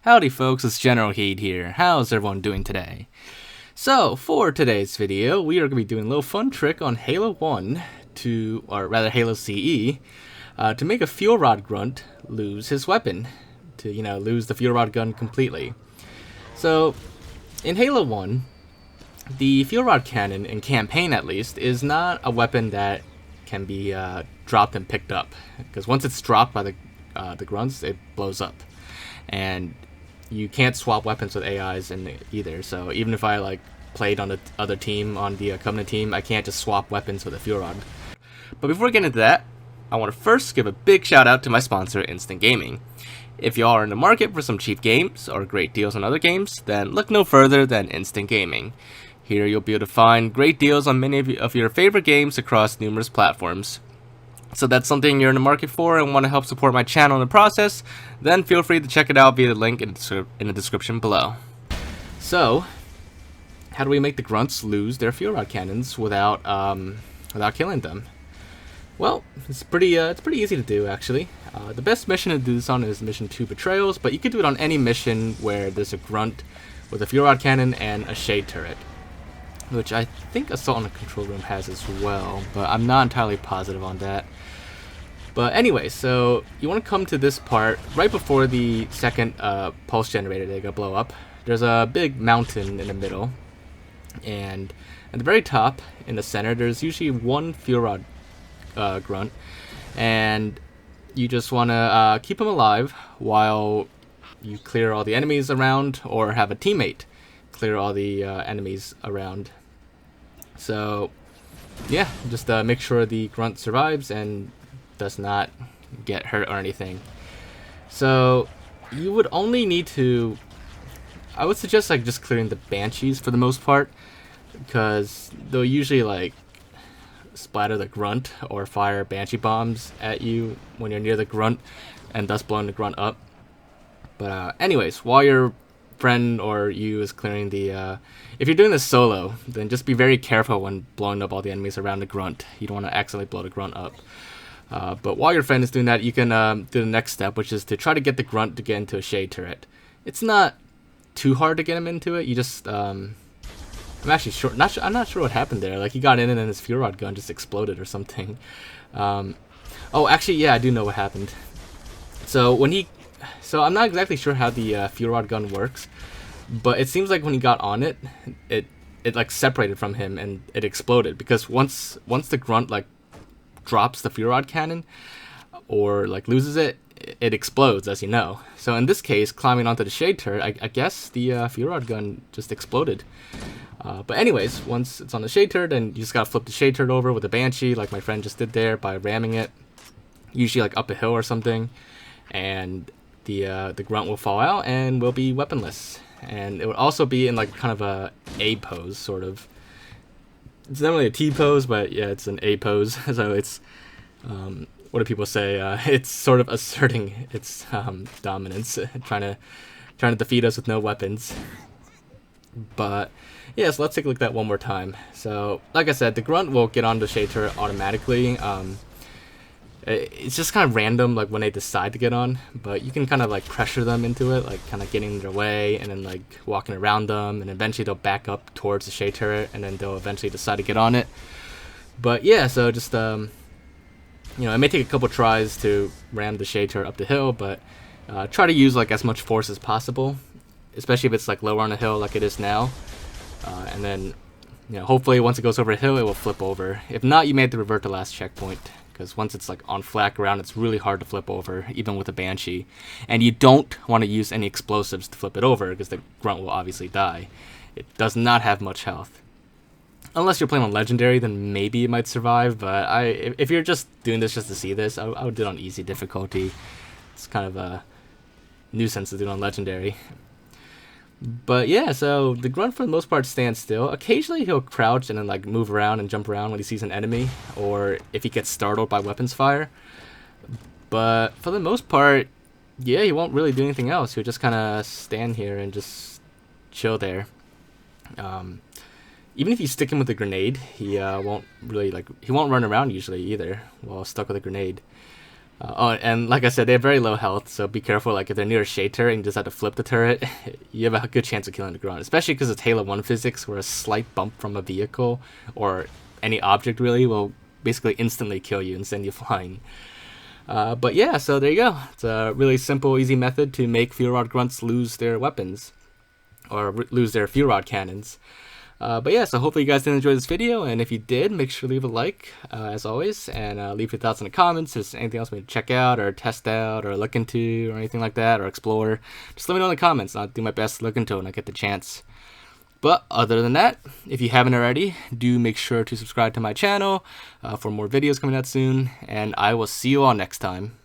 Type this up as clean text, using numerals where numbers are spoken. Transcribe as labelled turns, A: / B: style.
A: Howdy folks, it's Generalkidd here. How's everyone doing today? So, for today's video, we are going to be doing a little fun trick on Halo 1 or rather Halo CE, to make a Fuel Rod Grunt lose his weapon. To, lose the Fuel Rod gun completely. So, in Halo 1, the Fuel Rod cannon, in campaign at least, is not a weapon that can be dropped and picked up. Because once it's dropped by the grunts, it blows up. And you can't swap weapons with AIs in either, so even if I played on the other team, on the Covenant team, I can't just swap weapons with a Fuel Rod. But before we get into that, I want to first give a big shout out to my sponsor, Instant Gaming. If y'all are in the market for some cheap games or great deals on other games, then look no further than Instant Gaming. Here you'll be able to find great deals on many of your favorite games across numerous platforms. So that's something you're in the market for and want to help support my channel in the process, then feel free to check it out via the link in the description below. So, how do we make the grunts lose their Fuel Rod cannons without killing them? Well, it's pretty easy to do actually. The best mission to do this on is mission 2 Betrayals, but you could do it on any mission where there's a grunt with a Fuel Rod cannon and a shade turret, which I think Assault on the Control Room has as well, but I'm not entirely positive on that. But anyway, so you want to come to this part right before the second pulse generator they're gonna blow up. There's a big mountain in the middle, and at the very top, in the center, there's usually one Fuel Rod grunt, and you just want to keep him alive while you clear all the enemies around, or have a teammate clear all the enemies around. So, yeah, just make sure the grunt survives and does not get hurt or anything. So, you would only need to... I would suggest just clearing the banshees for the most part, because they'll usually splatter the grunt or fire banshee bombs at you when you're near the grunt, and thus blowing the grunt up. But anyways, while your friend or you is clearing the if you're doing this solo, then just be very careful when blowing up all the enemies around the grunt. You don't want to accidentally blow the grunt up. But while your friend is doing that, you can do the next step, which is to try to get the grunt to get into a shade turret. It's not too hard to get him into it. You just I'm actually sure I'm not sure what happened there. He got in and then his Fuel Rod gun just exploded or something. Oh, actually, yeah, I do know what happened. So I'm not exactly sure how the Fuel Rod gun works, but it seems like when he got on it, it separated from him and it exploded, because once the grunt drops the Fuel Rod cannon or loses it, it explodes, as you know. So in this case, climbing onto the shade turret, I guess the Fuel Rod gun just exploded. But anyways, once it's on the shade turret, then you just gotta flip the shade turret over with a banshee, like my friend just did there, by ramming it, usually up a hill or something, and the grunt will fall out and will be weaponless. And it would also be in kind of a pose, sort of. It's not really a T pose, but yeah, it's an A pose. So it's what do people say? It's sort of asserting its dominance, trying to defeat us with no weapons. But yeah, so let's take a look at that one more time. So like I said, the grunt will get on the shade turret automatically. It's just kind of random when they decide to get on, but you can kind of pressure them into it, kind of getting in their way and then walking around them, and eventually they'll back up towards the shade turret and then they'll eventually decide to get on it. But yeah, so just it may take a couple tries to ram the shade turret up the hill, but try to use as much force as possible, especially if it's lower on the hill like it is now. And then hopefully once it goes over a hill, it will flip over. If not, you may have to revert to last checkpoint, because once it's on flat ground, it's really hard to flip over, even with a banshee. And you don't want to use any explosives to flip it over, because the grunt will obviously die. It does not have much health. Unless you're playing on legendary, then maybe it might survive, but if you're just doing this just to see this, I would do it on easy difficulty. It's kind of a nuisance to do it on legendary. But yeah, so the grunt for the most part stands still. Occasionally he'll crouch and then move around and jump around when he sees an enemy, or if he gets startled by weapons fire. But for the most part, yeah, he won't really do anything else. He'll just kind of stand here and just chill there. Even if you stick him with a grenade, he won't really he won't run around usually either while stuck with a grenade. Oh, and like I said, they have very low health, so be careful. Like if they're near a shade turret and you just have to flip the turret, you have a good chance of killing the Grunt. Especially because it's Halo 1 physics, where a slight bump from a vehicle or any object really will basically instantly kill you and send you flying. But yeah, so there you go. It's a really simple, easy method to make Fuel Rod Grunts lose their weapons, or lose their Fuel Rod cannons. But yeah, so hopefully you guys did enjoy this video, and if you did, make sure to leave a like, as always, and leave your thoughts in the comments. If there's anything else we need to check out, or test out, or look into, or anything like that, or explore, just let me know in the comments, and I'll do my best to look into it when I get the chance. But other than that, if you haven't already, do make sure to subscribe to my channel for more videos coming out soon, and I will see you all next time.